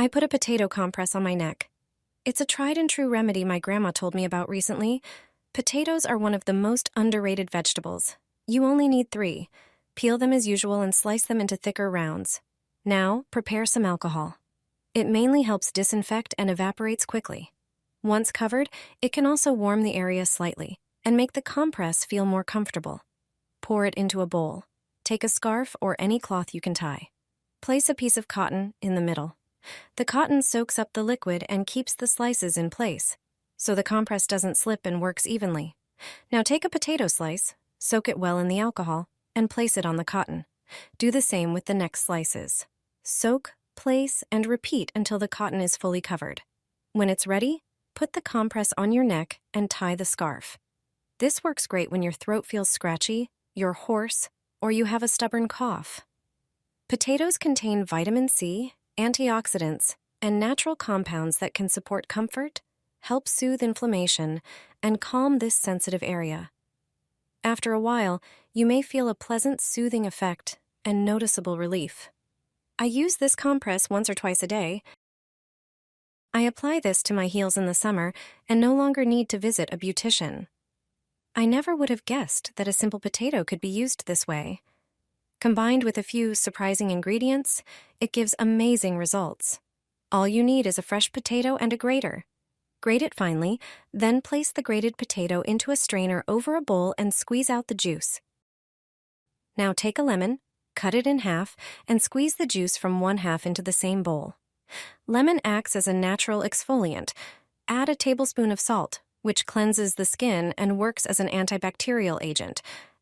I put a potato compress on my neck. It's a tried and true remedy my grandma told me about recently. Potatoes are one of the most underrated vegetables. You only need 3. Peel them as usual and slice them into thicker rounds. Now, prepare some alcohol. It mainly helps disinfect and evaporates quickly. Once covered, it can also warm the area slightly and make the compress feel more comfortable. Pour it into a bowl. Take a scarf or any cloth you can tie. Place a piece of cotton in the middle. The cotton soaks up the liquid and keeps the slices in place, so the compress doesn't slip and works evenly. Now take a potato slice, soak it well in the alcohol, and place it on the cotton. Do the same with the next slices. Soak, place, and repeat until the cotton is fully covered. When it's ready, put the compress on your neck and tie the scarf. This works great when your throat feels scratchy, you're hoarse, or you have a stubborn cough. Potatoes contain vitamin C, antioxidants, and natural compounds that can support comfort, help soothe inflammation, and calm this sensitive area. After a while, you may feel a pleasant soothing effect and noticeable relief. I use this compress once or twice a day. I apply this to my heels in the summer and no longer need to visit a beautician. I never would have guessed that a simple potato could be used this way. Combined with a few surprising ingredients, it gives amazing results. All you need is a fresh potato and a grater. Grate it finely, then place the grated potato into a strainer over a bowl and squeeze out the juice. Now take a lemon, cut it in half, and squeeze the juice from one half into the same bowl. Lemon acts as a natural exfoliant. Add a tablespoon of salt, which cleanses the skin and works as an antibacterial agent.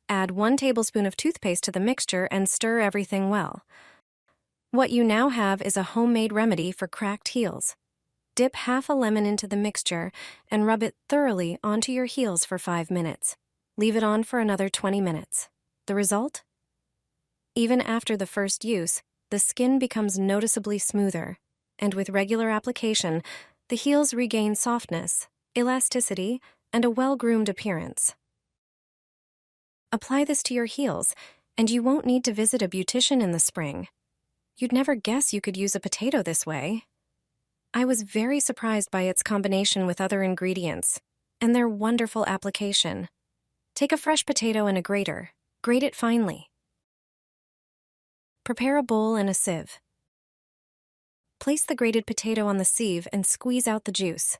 Add 1 tablespoon of toothpaste to the mixture and stir everything well. What you now have is a homemade remedy for cracked heels. Dip half a lemon into the mixture and rub it thoroughly onto your heels for 5 minutes. Leave it on for another 20 minutes. The result? Even after the first use, the skin becomes noticeably smoother, and with regular application, the heels regain softness, elasticity, and a well-groomed appearance. Apply this to your heels, and you won't need to visit a beautician in the spring. You'd never guess you could use a potato this way. I was very surprised by its combination with other ingredients, and their wonderful application. Take a fresh potato and a grater. Grate it finely. Prepare a bowl and a sieve. Place the grated potato on the sieve and squeeze out the juice.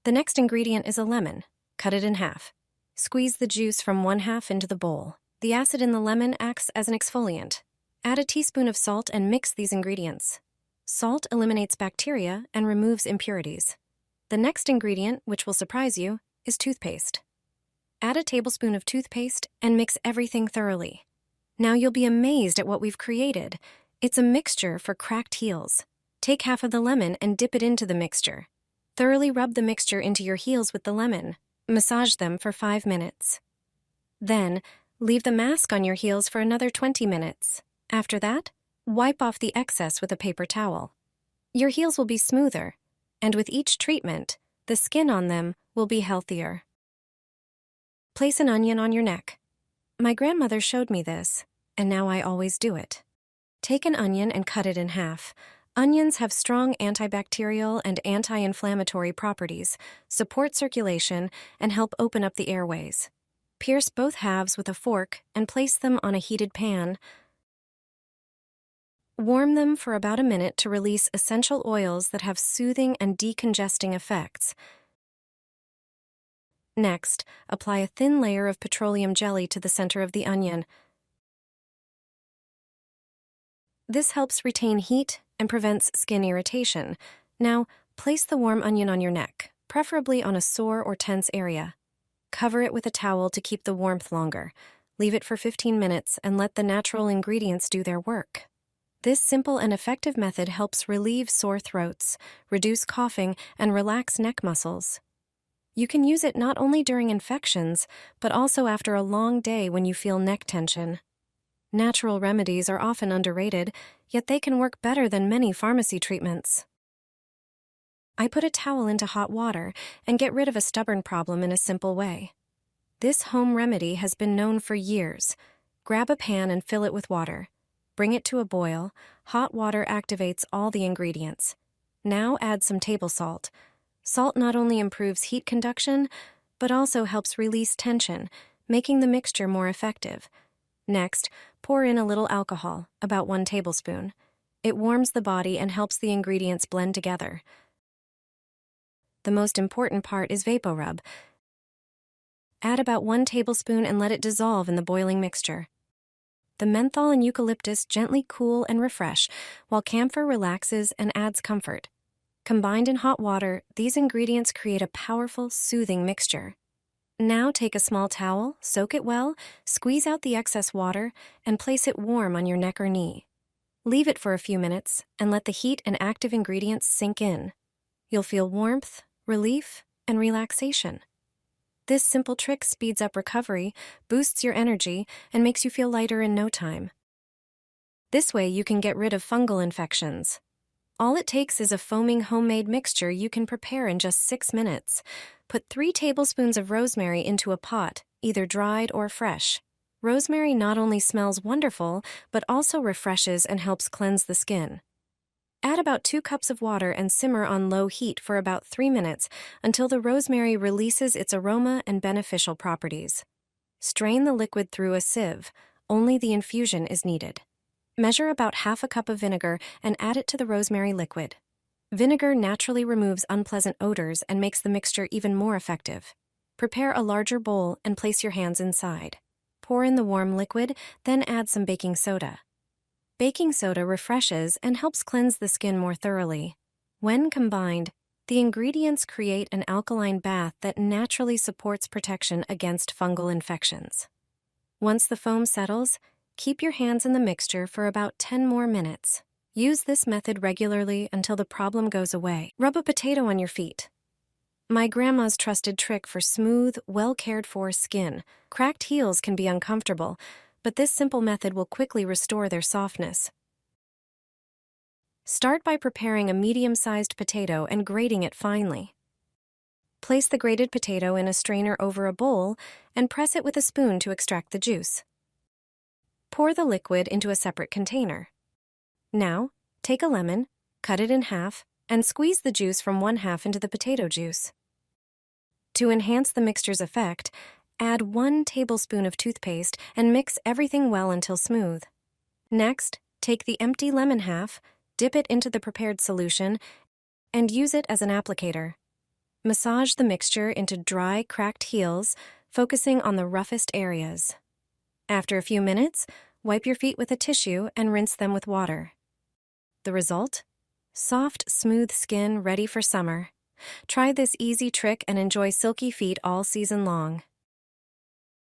The next ingredient is a lemon. Cut it in half. Squeeze the juice from one half into the bowl. The acid in the lemon acts as an exfoliant. Add a teaspoon of salt and mix these ingredients. Salt eliminates bacteria and removes impurities. The next ingredient, which will surprise you, is toothpaste. Add a tablespoon of toothpaste and mix everything thoroughly. Now you'll be amazed at what we've created. It's a mixture for cracked heels. Take half of the lemon and dip it into the mixture. Thoroughly rub the mixture into your heels with the lemon. Massage them for 5 minutes. Then, leave the mask on your heels for another 20 minutes. After that, wipe off the excess with a paper towel. Your heels will be smoother, and with each treatment, the skin on them will be healthier. Place an onion on your neck. My grandmother showed me this, and now I always do it. Take an onion and cut it in half. Onions have strong antibacterial and anti-inflammatory properties, support circulation, and help open up the airways. Pierce both halves with a fork and place them on a heated pan. Warm them for about a minute to release essential oils that have soothing and decongesting effects. Next, apply a thin layer of petroleum jelly to the center of the onion. This helps retain heat and prevents skin irritation. Now, place the warm onion on your neck, preferably on a sore or tense area. Cover it with a towel to keep the warmth longer. Leave it for 15 minutes and let the natural ingredients do their work. This simple and effective method helps relieve sore throats, reduce coughing, and relax neck muscles. You can use it not only during infections, but also after a long day when you feel neck tension. Natural remedies are often underrated, yet they can work better than many pharmacy treatments. I put a towel into hot water and get rid of a stubborn problem in a simple way. This home remedy has been known for years. Grab a pan and fill it with water. Bring it to a boil, Hot water activates all the ingredients. Now add some table salt. Salt not only improves heat conduction, but also helps release tension, making the mixture more effective. Next, pour in a little alcohol, about 1 tablespoon. It warms the body and helps the ingredients blend together. The most important part is VapoRub. Add about 1 tablespoon and let it dissolve in the boiling mixture. The menthol and eucalyptus gently cool and refresh, while camphor relaxes and adds comfort. Combined in hot water, these ingredients create a powerful, soothing mixture. Now take a small towel, soak it well, squeeze out the excess water, and place it warm on your neck or knee. Leave it for a few minutes and let the heat and active ingredients sink in. You'll feel warmth, relief, and relaxation. This simple trick speeds up recovery, boosts your energy, and makes you feel lighter in no time. This way you can get rid of fungal infections. All it takes is a foaming homemade mixture you can prepare in just 6 minutes. Put 3 tablespoons of rosemary into a pot, either dried or fresh. Rosemary not only smells wonderful, but also refreshes and helps cleanse the skin. Add about 2 cups of water and simmer on low heat for about 3 minutes until the rosemary releases its aroma and beneficial properties. Strain the liquid through a sieve. Only the infusion is needed. Measure about ½ cup of vinegar and add it to the rosemary liquid. Vinegar naturally removes unpleasant odors and makes the mixture even more effective. Prepare a larger bowl and place your hands inside. Pour in the warm liquid, then add some baking soda. Baking soda refreshes and helps cleanse the skin more thoroughly. When combined, the ingredients create an alkaline bath that naturally supports protection against fungal infections. Once the foam settles, keep your hands in the mixture for about 10 more minutes. Use this method regularly until the problem goes away. Rub a potato on your feet. My grandma's trusted trick for smooth, well-cared-for skin. Cracked heels can be uncomfortable, but this simple method will quickly restore their softness. Start by preparing a medium-sized potato and grating it finely. Place the grated potato in a strainer over a bowl and press it with a spoon to extract the juice. Pour the liquid into a separate container. Now, take a lemon, cut it in half, and squeeze the juice from 1/2 into the potato juice. To enhance the mixture's effect, add 1 tablespoon of toothpaste and mix everything well until smooth. Next, take the empty lemon half, dip it into the prepared solution, and use it as an applicator. Massage the mixture into dry, cracked heels, focusing on the roughest areas. After a few minutes, wipe your feet with a tissue and rinse them with water. The result? Soft, smooth skin ready for summer. Try this easy trick and enjoy silky feet all season long.